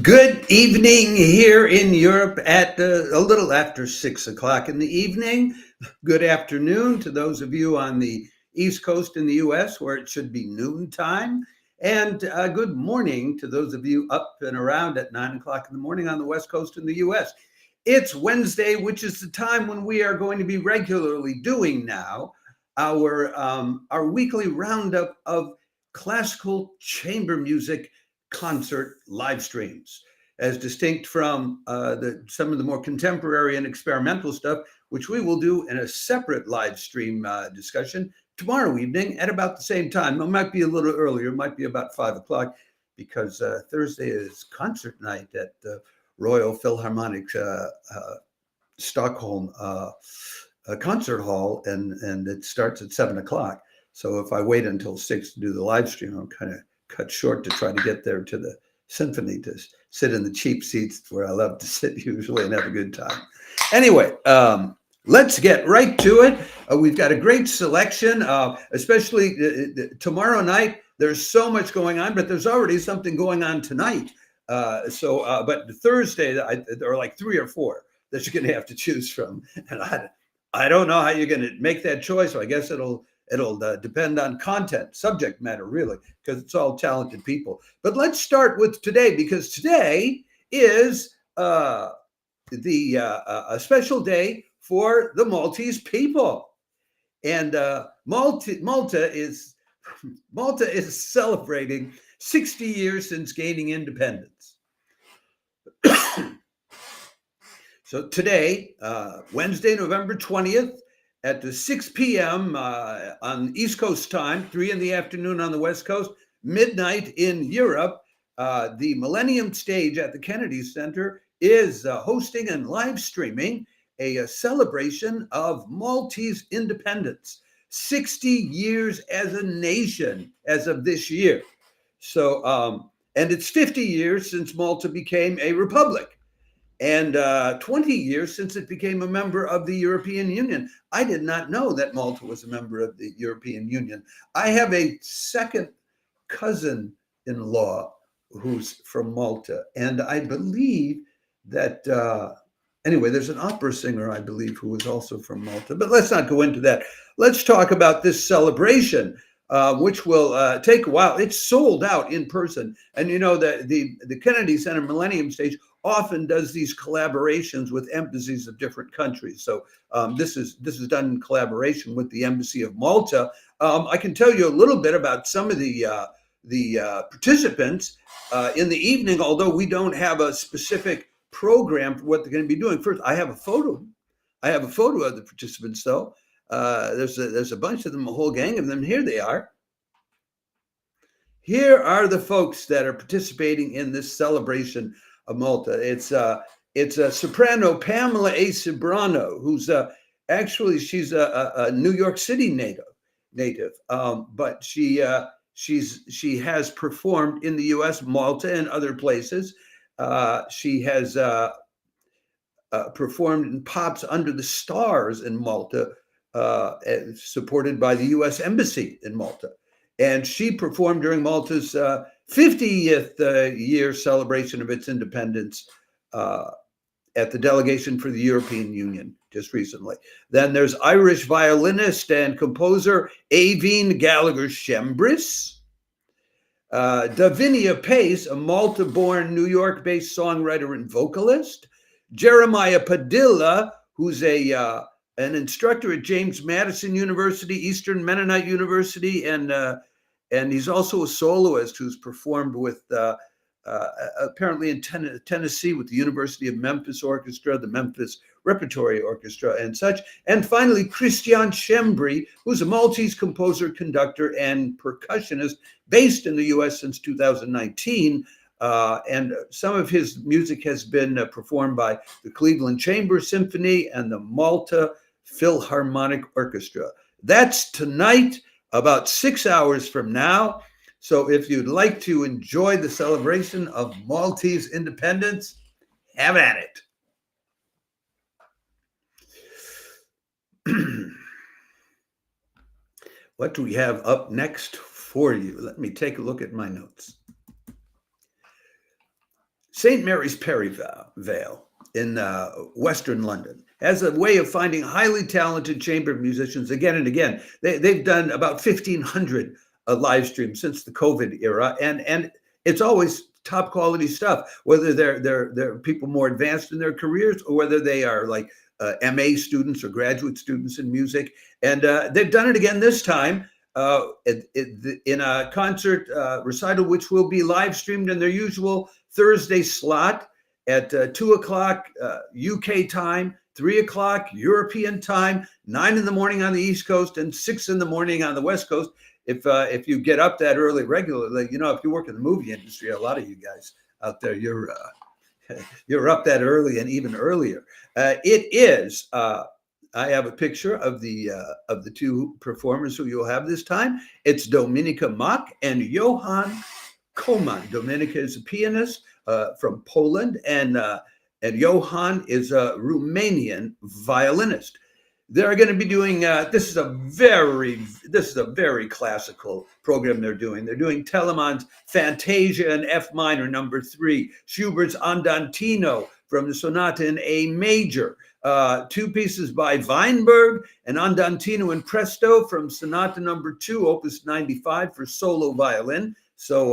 Good evening here in Europe at a little after 6 o'clock in the evening. Good afternoon to those of you on the East Coast in the US where it should be noontime. And good morning to those of you up and around at 9 o'clock in the morning on the West Coast in the US. It's Wednesday, which is the time when we are going to be regularly doing now our weekly roundup of classical chamber music concert live streams, as distinct from some of the more contemporary and experimental stuff, which we will do in a separate live stream discussion tomorrow evening at about the same time. It might be a little earlier, it might be about 5 o'clock, because Thursday is concert night at the Royal Philharmonic Stockholm concert hall, and it starts at 7 o'clock. So if I wait until 6 to do the live stream, I'm kind of cut short to try to get there to the symphony to sit in the cheap seats where I love to sit usually and have a good time. Anyway, let's get right to it. We've got a great selection, especially tomorrow night. There's so much going on, but there's already something going on tonight. But Thursday, there are like 3 or 4 that you're going to have to choose from. And I don't know how you're going to make that choice. So I guess it'll depend on content, subject matter, really, because it's all talented people. But let's start with today, because today is a special day for the Maltese people, and Malta is celebrating 60 years since gaining independence. So today, Wednesday, November 20th, at the 6 p.m. On East Coast time, 3 in the afternoon on the West Coast, midnight in Europe, the Millennium stage at the Kennedy Center is hosting and live streaming a celebration of Maltese independence. 60 years as a nation as of this year. So, and it's 50 years since Malta became a republic, and 20 years since it became a member of the European Union. I did not know that Malta was a member of the European Union. I have a second cousin-in-law who's from Malta, and I believe that, anyway, there's an opera singer, I believe, who is also from Malta, but let's not go into that. Let's talk about this celebration, which will take a while. It's sold out in person. And you know, the Kennedy Center Millennium Stage often does these collaborations with embassies of different countries. So this is done in collaboration with the Embassy of Malta. I can tell you a little bit about some of the participants in the evening, although we don't have a specific program for what they're going to be doing. First, I have a photo. of the participants, though. There's a bunch of them, a whole gang of them. Here they are. Here are the folks that are participating in this celebration of Malta. It's a soprano, Pamela A. Cibrano, who's actually, she's a New York City native, but she has performed in the U.S., Malta, and other places. She has performed in Pops Under the Stars in Malta, supported by the U.S. Embassy in Malta. And she performed during Malta's 50th year celebration of its independence at the delegation for the European Union just recently. Then there's Irish violinist and composer Aoibhinn Gallagher-Shembris. Davinia Pace, a Malta-born, New York-based songwriter and vocalist. Jeremiah Padilla, who's an instructor at James Madison University, Eastern Mennonite University, and he's also a soloist who's performed with apparently in Tennessee with the University of Memphis Orchestra, the Memphis Repertory Orchestra, and such. And finally, Christian Schembri, who's a Maltese composer, conductor, and percussionist based in the U.S. since 2019. And some of his music has been performed by the Cleveland Chamber Symphony and the Malta Philharmonic Orchestra. That's tonight, about 6 hours from now. So if you'd like to enjoy the celebration of Maltese independence, have at it. What do we have up next for you? Let me take a look at my notes. St. Mary's Perivale in Western London has a way of finding highly talented chamber musicians again and again. They've done about 1,500 live streams since the COVID era, and it's always top quality stuff, whether they're people more advanced in their careers or whether they are like MA students or graduate students in music. And they've done it again this time in a concert recital, which will be live streamed in their usual Thursday slot at 2 o'clock UK time, 3 o'clock European time, 9 in the morning on the East Coast, and 6 in the morning on the West Coast. If you get up that early regularly, you know, if you work in the movie industry, a lot of you guys out there, you're up that early and even earlier. It is. I have a picture of the two performers who you'll have this time. It's Dominika Mak and Iohan Coman. Dominika is a pianist from Poland, and Iohan is a Romanian violinist. They're going to be doing. This is a very classical program they're doing. They're doing Telemann's Fantasia in F minor, number 3, Schubert's Andantino from the Sonata in A major, 2 pieces by Weinberg, and Andantino in Presto from Sonata number 2, Opus 95 for solo violin. So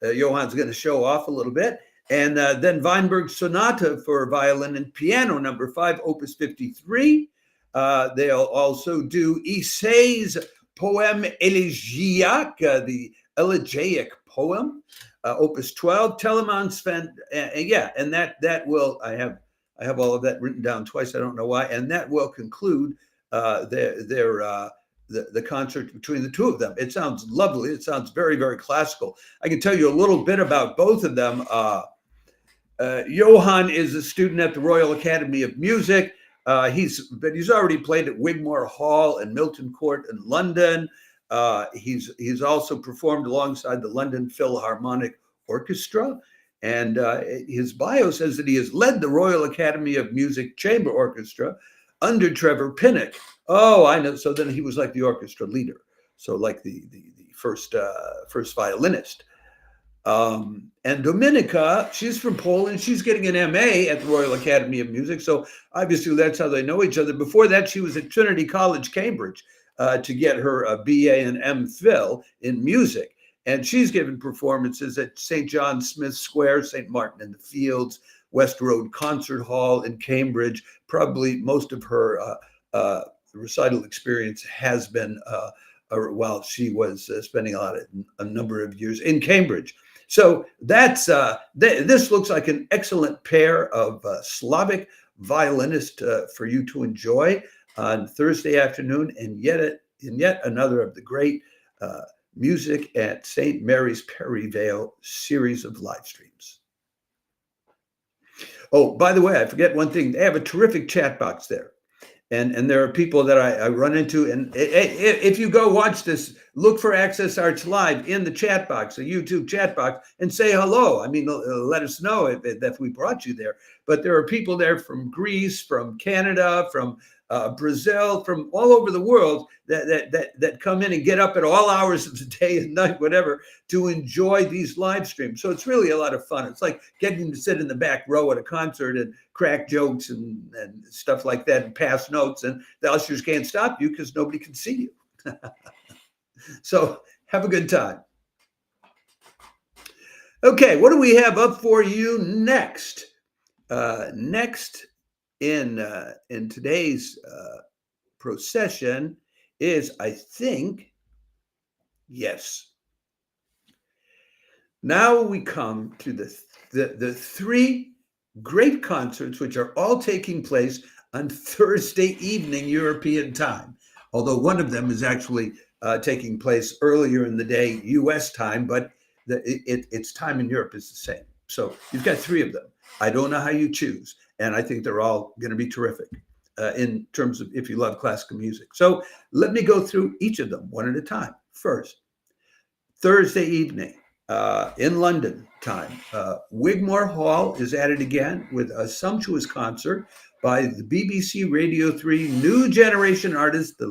Iohan's going to show off a little bit. And then Weinberg's Sonata for violin and piano number 5, Opus 53. They'll also do Issei's Poème Elegiaque, the elegiac poem, Opus 12, Telemann's and that will, I have all of that written down twice. I don't know why, and that will conclude the concert between the two of them. It sounds lovely. It sounds very, very classical. I can tell you a little bit about both of them. Iohan is a student at the Royal Academy of Music. He's already played at Wigmore Hall and Milton Court in London. He's also performed alongside the London Philharmonic Orchestra. And his bio says that he has led the Royal Academy of Music Chamber Orchestra under Trevor Pinnock. Oh, I know. So then he was like the orchestra leader. So like the first violinist. And Dominika, she's from Poland. She's getting an MA at the Royal Academy of Music. So obviously that's how they know each other. Before that, she was at Trinity College, Cambridge, to get her BA and MPhil in music. And she's given performances at St. John Smith Square, St. Martin in the Fields, West Road Concert Hall in Cambridge. Probably most of her recital experience has been while she was spending a number of years in Cambridge. So that's this looks like an excellent pair of Slavic violinists for you to enjoy on Thursday afternoon, and yet another of the great music at St. Mary's Perivale series of live streams. Oh, by the way, I forget one thing. They have a terrific chat box there. And there are people that I run into. And if you go watch this, look for Access Arts Live in the chat box, a YouTube chat box, and say hello. I mean, let us know if we brought you there. But there are people there from Greece, from Canada, from Brazil, from all over the world that come in and get up at all hours of the day and night, whatever, to enjoy these live streams. So it's really a lot of fun. It's like getting to sit in the back row at a concert and crack jokes and stuff like that and pass notes, and the ushers can't stop you because nobody can see you. So have a good time. Okay, what do we have up for you next? Next in today's procession is, I think, yes. Now we come to the 3 great concerts, which are all taking place on Thursday evening European time. Although one of them is actually taking place earlier in the day U.S. time, but its time in Europe is the same. So you've got 3 of them. I don't know how you choose, and I think they're all going to be terrific in terms of if you love classical music. So let me go through each of them one at a time. First, Thursday evening, in London time. Wigmore Hall is at it again with a sumptuous concert by the BBC Radio 3 new generation artist, the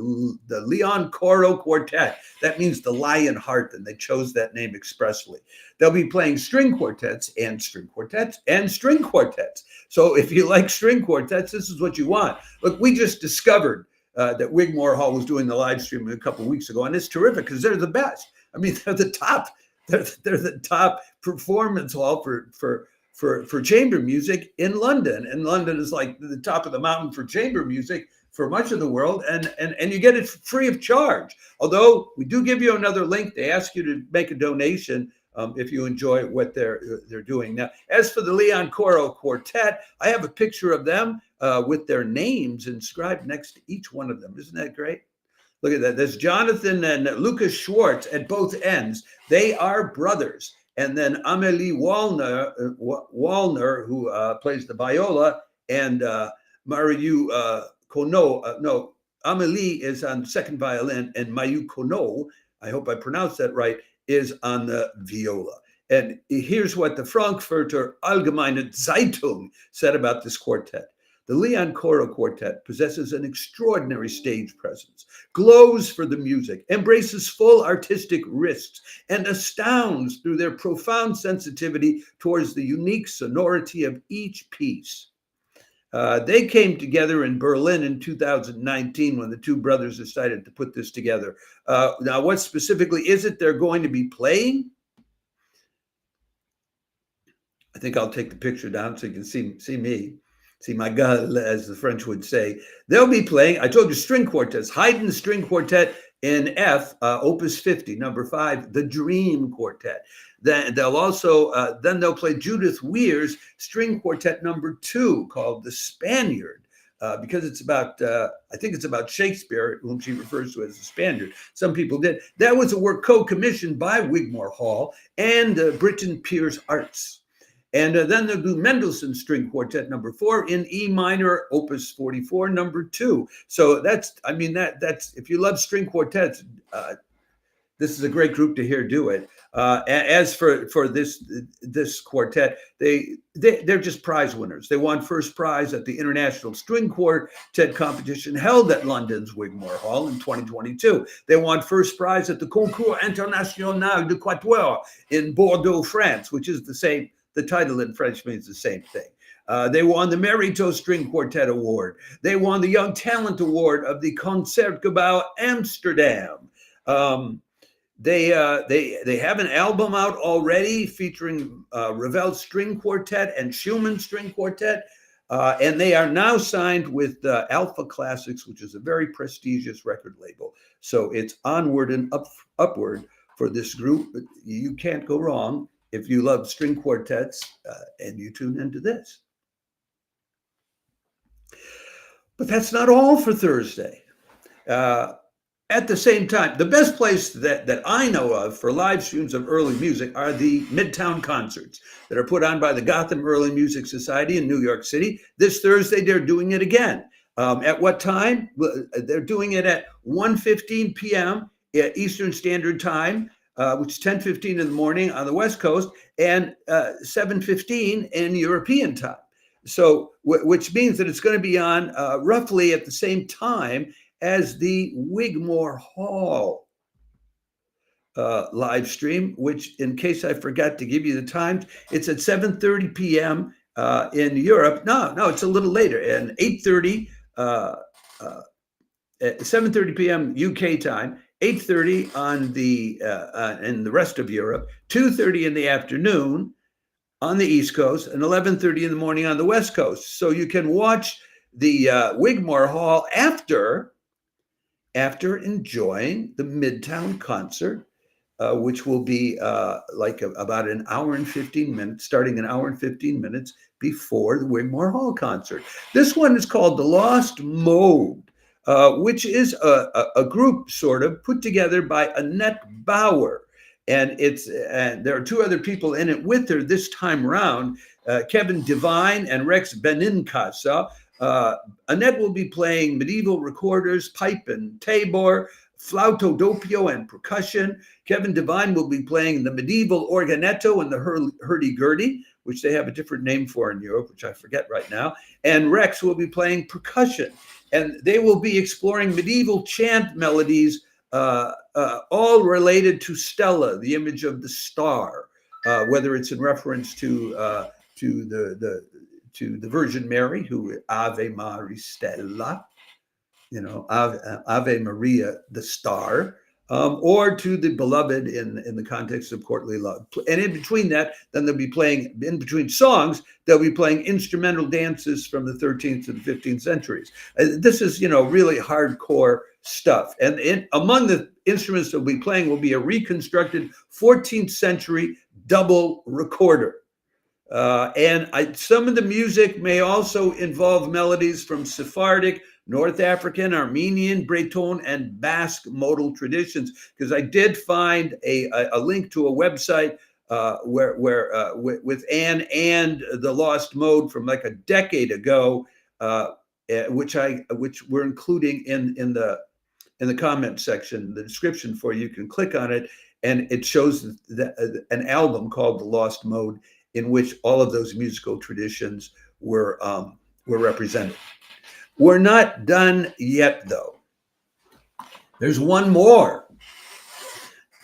Leonkoro Quartet. That means the lion heart, and they chose that name expressly. They'll be playing string quartets and string quartets and string quartets. So if you like string quartets, this is what you want. Look, we just discovered that Wigmore Hall was doing the live stream a couple of weeks ago, and it's terrific because they're the best. I mean, they're the top. They're the top performance hall for chamber music in London, and London is like the top of the mountain for chamber music for much of the world, and you get it free of charge. Although we do give you another link, they ask you to make a donation if you enjoy what they're doing. Now, as for the Leonkoro Quartet, I have a picture of them with their names inscribed next to each one of them. Isn't that great? Look at that. There's Jonathan and Lucas Schwartz at both ends. They are brothers. And then Amelie Wallner, who plays the viola, and Mariu Kono. Amelie is on second violin, and Mayu Kono, I hope I pronounced that right, is on the viola. And here's what the Frankfurter Allgemeine Zeitung said about this quartet. The Leonkoro Quartet possesses an extraordinary stage presence, glows for the music, embraces full artistic risks, and astounds through their profound sensitivity towards the unique sonority of each piece. They came together in Berlin in 2019 when the two brothers decided to put this together. Now, what specifically is it they're going to be playing? I think I'll take the picture down so you can see me. See my gueule, as the French would say. They'll be playing, I told you, string quartets. Haydn String Quartet in F, Opus 50, number 5, the Dream Quartet. Then they'll also, then they'll play Judith Weir's String Quartet number 2, called The Spaniard, because it's about, I think it's about Shakespeare, whom she refers to as the Spaniard. Some people did. That was a work co-commissioned by Wigmore Hall and Britten Peers Arts. And then they'll do Mendelssohn String Quartet number 4 in E minor, Opus 44, number 2. So that's, I mean, that's if you love string quartets, this is a great group to hear do it. As for this quartet, they're just prize winners. They won first prize at the International String Quartet competition held at London's Wigmore Hall in 2022. They won first prize at the Concours International de Quatuor in Bordeaux, France, which is the same. The title in French means the same thing. They won the Merito String Quartet Award. They won the Young Talent Award of the Concertgebouw Amsterdam. They have an album out already featuring Ravel String Quartet and Schumann String Quartet. And they are now signed with Alpha Classics, which is a very prestigious record label. So it's onward and upward for this group. You can't go wrong if you love string quartets and you tune into this. But that's not all for Thursday. At the same time, the best place that I know of for live streams of early music are the Midtown concerts that are put on by the Gotham Early Music Society in New York City. This Thursday, they're doing it again. At what time? They're doing it at 1:15 p.m. Eastern Standard Time, which is 10:15 in the morning on the West Coast, and 7:15 in European time. So, which means that it's going to be on roughly at the same time as the Wigmore Hall live stream, which, in case I forgot to give you the times, it's at 7:30 p.m. In Europe. No, it's a little later, and 8:30, 7:30 p.m. UK time. 8:30 on the in the rest of Europe, 2:30 in the afternoon on the East Coast, and 11:30 in the morning on the West Coast. So you can watch the Wigmore Hall after enjoying the Midtown concert, which will be about an hour and 15 minutes, starting an hour and 15 minutes before the Wigmore Hall concert. This one is called The Lost Mode. Which is a group sort of put together by Annette Bauer. And there are two other people in it with her this time around, Kevin Devine and Rex Benincasa. Annette will be playing medieval recorders, pipe and tabor, flauto doppio and percussion. Kevin Devine will be playing the medieval organetto and the hurdy-gurdy, which they have a different name for in Europe, which I forget right now. And Rex will be playing percussion. And they will be exploring medieval chant melodies, all related to Stella, the image of the star, whether it's in reference to the Virgin Mary, who Ave Maria Stella, Ave Maria, the star, or to the beloved in the context of courtly love. And in between that, then they'll be playing, in between songs, they'll be playing instrumental dances from the 13th to the 15th centuries. This is, really hardcore stuff. And among the instruments they'll be playing will be a reconstructed 14th century double recorder. And some of the music may also involve melodies from Sephardic, North African, Armenian, Breton, and Basque modal traditions, because I did find a link to a website where with Anne and the Lost Mode from like a decade ago, which we're including in the comment section, the description for you. You can click on it, and it shows an album called The Lost Mode, in which all of those musical traditions were represented. We're not done yet, though. There's one more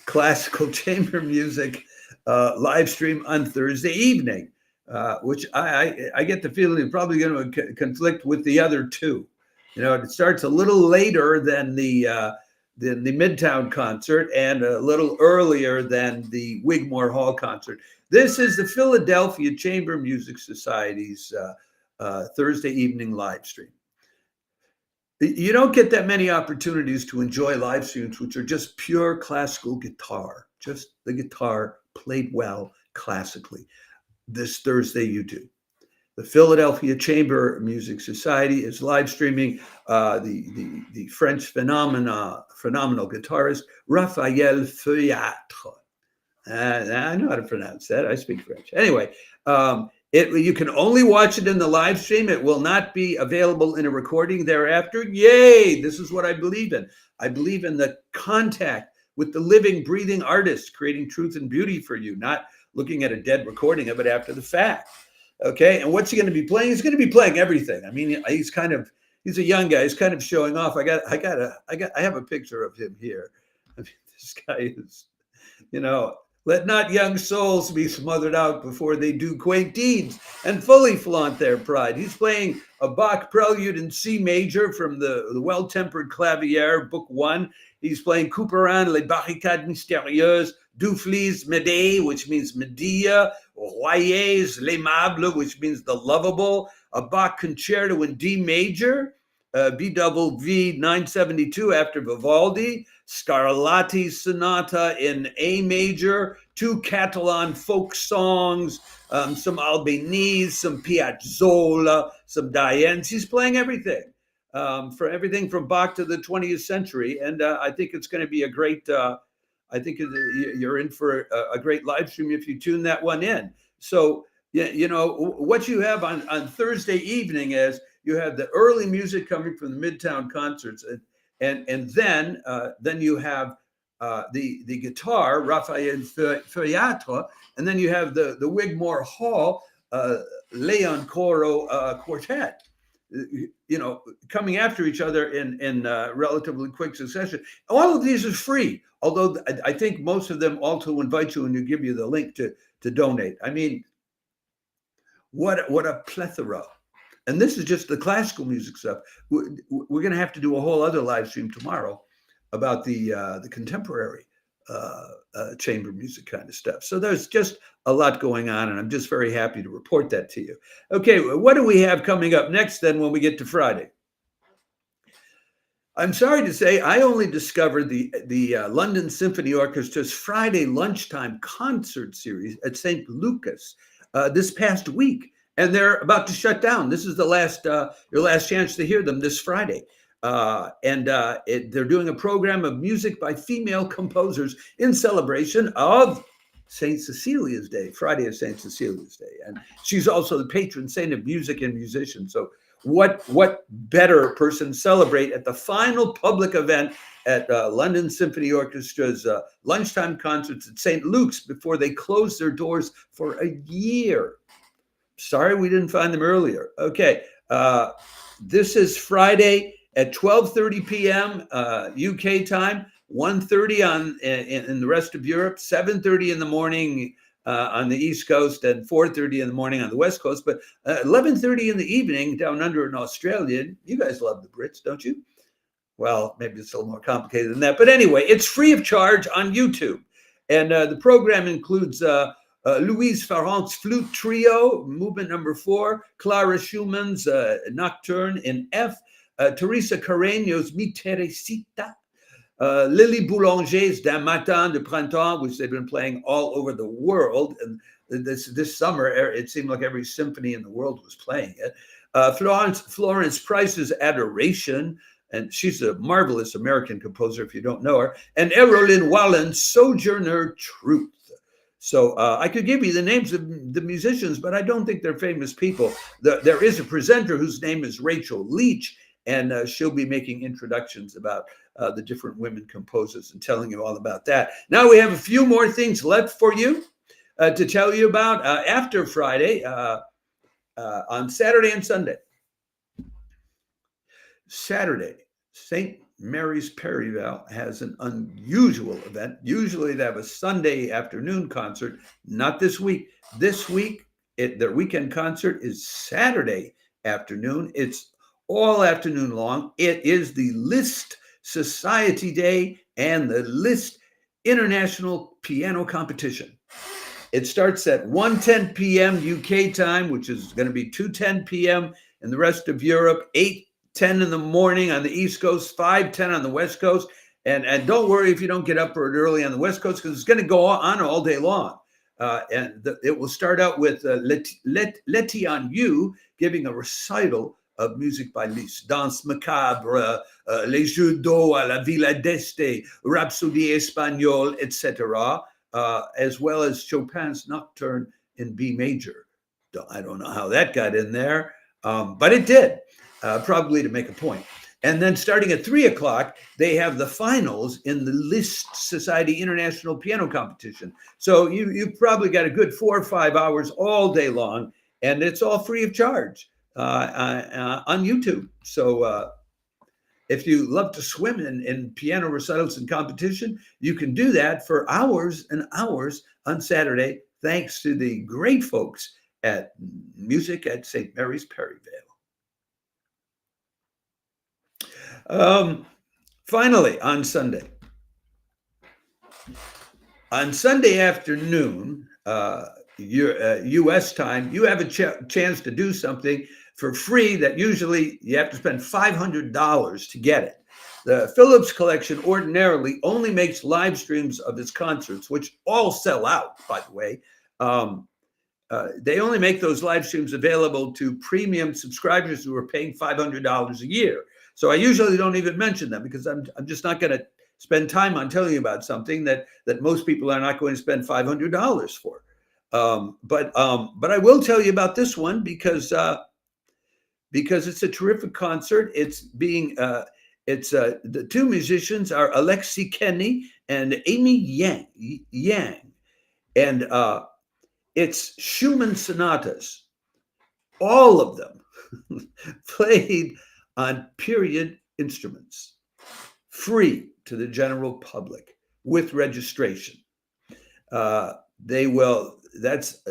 classical chamber music live stream on Thursday evening, which I get the feeling is probably going to conflict with the other two. It starts a little later than the Midtown concert and a little earlier than the Wigmore Hall concert. This is the Philadelphia Chamber Music Society's Thursday evening live stream. You don't get that many opportunities to enjoy live streams which are just pure classical guitar, just the guitar played well classically. This Thursday you do. The Philadelphia Chamber Music Society is live streaming the French phenomenal guitarist Raphaël Feuillâtre. I know how to pronounce that. I speak French. Anyway, you can only watch it in the live stream. It will not be available in a recording thereafter. Yay! This is what I believe in. I believe in the contact with the living, breathing artist, creating truth and beauty for you, not looking at a dead recording of it after the fact. Okay, and what's he going to be playing? He's going to be playing everything. I mean, he's a young guy. He's kind of showing off. I have a picture of him here. I mean, this guy is, let not young souls be smothered out before they do quaint deeds and fully flaunt their pride. He's playing a Bach prelude in C major from the Well-Tempered Clavier, Book 1. He's playing Couperin, Les Barricades Mystérieuses, Dufl's Médée, which means Medea, Royer's L'Aimable, which means the lovable, a Bach concerto in D major, BWV 972 after Vivaldi, Scarlatti's Sonata in A major, 2 Catalan folk songs, some Albanese, some Piazzolla, some Dianes. He's playing everything, from Bach to the 20th century. And I think it's going to be a great, I think you're in for a great live stream if you tune that one in. So, what you have on Thursday evening is you have the early music coming from the Midtown concerts, and then you have the guitar, Raphaël Feuillâtre, and then you have the Wigmore Hall, Leonkoro Quartet, coming after each other in relatively quick succession. All of these is free, although I think most of them also invite you and give you the link to donate. I mean, what a plethora. And this is just the classical music stuff. We're going to have to do a whole other live stream tomorrow about the contemporary chamber music kind of stuff. So there's just a lot going on, and I'm just very happy to report that to you. Okay, what do we have coming up next then when we get to Friday? I'm sorry to say I only discovered the London Symphony Orchestra's Friday lunchtime concert series at St. Lucas this past week. And they're about to shut down. This is your last chance to hear them this Friday. They're doing a program of music by female composers in celebration of St. Cecilia's Day. Friday is St. Cecilia's Day. And she's also the patron saint of music and musicians. So what better person celebrate at the final public event at London Symphony Orchestra's lunchtime concerts at St. Luke's before they closed their doors for a year. Sorry we didn't find them earlier. Okay, this is Friday at 12:30 p.m. UK time, 1:30 in the rest of Europe, 7:30 in the morning on the East Coast, and 4:30 in the morning on the West Coast. But 11:30 in the evening down under in Australia. You guys love the Brits, don't you? Well, maybe it's a little more complicated than that. But anyway, it's free of charge on YouTube. And the program includes Louise Farrant's Flute Trio, movement number 4, Clara Schumann's Nocturne in F, Teresa Carreño's Mi Teresita, Lily Boulanger's D'un Matin de Printemps, which they've been playing all over the world. And this summer, it seemed like every symphony in the world was playing it. Florence Price's Adoration, and she's a marvelous American composer if you don't know her, and Erolyn Wallen's Sojourner Truth. So I could give you the names of the musicians, but I don't think they're famous people. There is a presenter whose name is Rachel Leach, and she'll be making introductions about the different women composers and telling you all about that. Now we have a few more things left for you to tell you about after Friday, on Saturday and Sunday. Saturday, St. Mary's Perivale has an unusual event. Usually they have a Sunday afternoon concert, not this week. This week, their weekend concert is Saturday afternoon. It's all afternoon long. It is the Liszt Society Day and the Liszt International Piano Competition. It starts at 1:10 p.m. UK time, which is going to be 2:10 p.m. in the rest of Europe, 8:10 in the morning on the East Coast, 5:10 on the West Coast. And don't worry if you don't get up early on the West Coast, because it's going to go on all day long. It will start out with Letian Yu giving a recital of music by Liszt, Danse Macabre, Les Jeux d'eau à la Villa d'Este, Rhapsodie Espagnole, etc., as well as Chopin's Nocturne in B major. I don't know how that got in there, but it did, probably to make a point. And then starting at 3 o'clock, they have the finals in the Liszt Society International Piano Competition. So you've probably got a good 4 or 5 hours all day long, and it's all free of charge on YouTube. So if you love to swim in piano recitals and competition, you can do that for hours and hours on Saturday, thanks to the great folks at Music at St. Mary's Perivale. Finally, on Sunday afternoon, U.S. time, you have a chance to do something for free that usually you have to spend $500 to get it. The Phillips Collection ordinarily only makes live streams of its concerts, which all sell out, by the way. They only make those live streams available to premium subscribers who are paying $500 a year. So I usually don't even mention them, because I'm just not going to spend time on telling you about something that most people are not going to spend $500 for. But I will tell you about this one because it's a terrific concert. It's being the two musicians are Alexi Kenny and Amy Yang, and it's Schumann sonatas, all of them played on period instruments, free to the general public with registration. They will. That's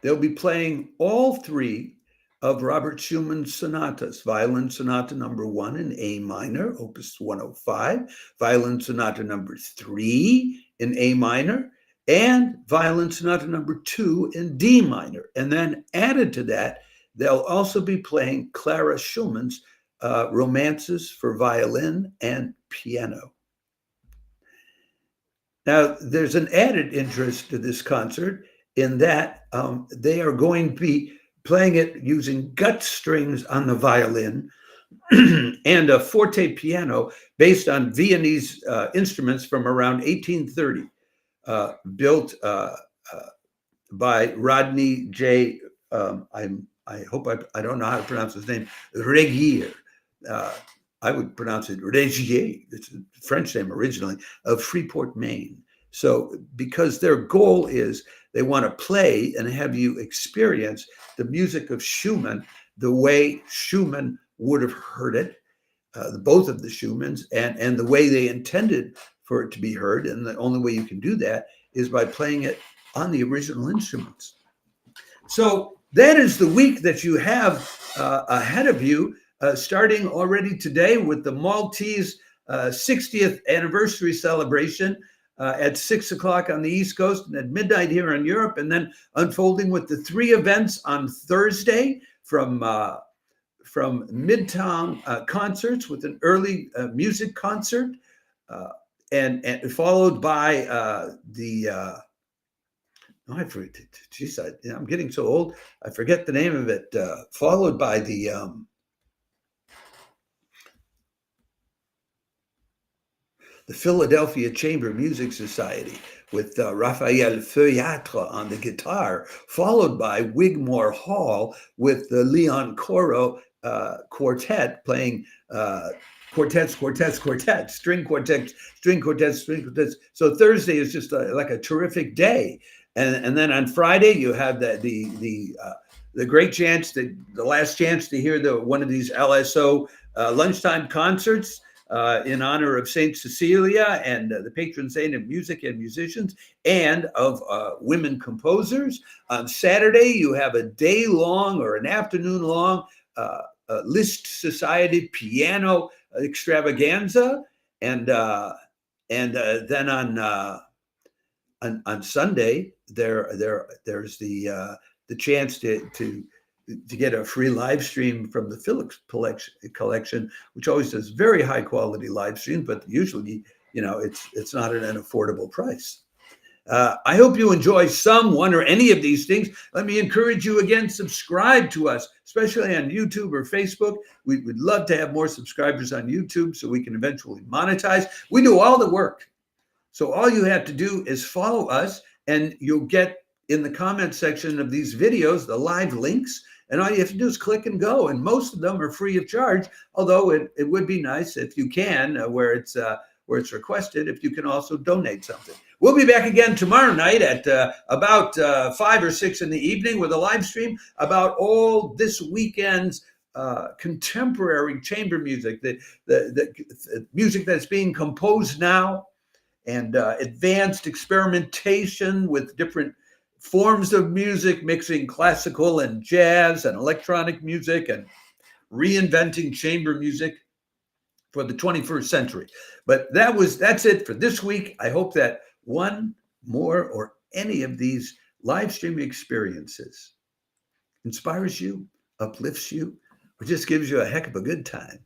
they'll be playing all three of Robert Schumann's sonatas: Violin Sonata number 1 in A minor, Opus 105, Violin Sonata number 3 in A minor, and Violin Sonata number 2 in D minor. And then added to that, they'll also be playing Clara Schumann's romances for violin and piano. Now, there's an added interest to this concert in that they are going to be playing it using gut strings on the violin and a forte piano based on Viennese instruments from around 1830, built by Rodney J. I hope I don't know how to pronounce his name, Regier. I would pronounce it Regier. It's a French name originally, of Freeport, Maine. So because their goal is they want to play and have you experience the music of Schumann the way Schumann would have heard it, both of the Schumanns, and the way they intended for it to be heard. And the only way you can do that is by playing it on the original instruments. So that is the week that you have ahead of you, starting already today with the Maltese 60th anniversary celebration at 6 o'clock on the East Coast and at midnight here in Europe, and then unfolding with the 3 events on Thursday from Midtown concerts with an early music concert, and followed by I forget. Geez, I'm getting so old. I forget the name of it. Followed by the Philadelphia Chamber Music Society with Raphaël Feuillâtre on the guitar, followed by Wigmore Hall with the Leonkoro Quartet playing quartets, string quartets. So Thursday is just like a terrific day. And then on Friday, you have the great chance, the last chance to hear one of these LSO lunchtime concerts in honor of Saint Cecilia and the patron saint of music and musicians and of women composers. On Saturday, you have a day-long or an afternoon-long Liszt Society piano extravaganza, and then on Sunday there's the chance to get a free live stream from the Phillips collection, which always does very high quality live streams, but usually it's not at an affordable price. I hope you enjoy one or any of these things. Let me encourage you again, subscribe to us, especially on YouTube or Facebook. We'd love to have more subscribers on YouTube so we can eventually monetize. We do all the work. So all you have to do is follow us, and you'll get in the comment section of these videos the live links, and all you have to do is click and go. And most of them are free of charge, although it would be nice if you can, where it's requested, if you can also donate something. We'll be back again tomorrow night at about 5 or 6 in the evening with a live stream about all this weekend's contemporary chamber music, the music that's being composed now, and advanced experimentation with different forms of music, mixing classical and jazz and electronic music and reinventing chamber music for the 21st century. But that's it for this week. I hope that one, more, or any of these live streaming experiences inspires you, uplifts you, or just gives you a heck of a good time.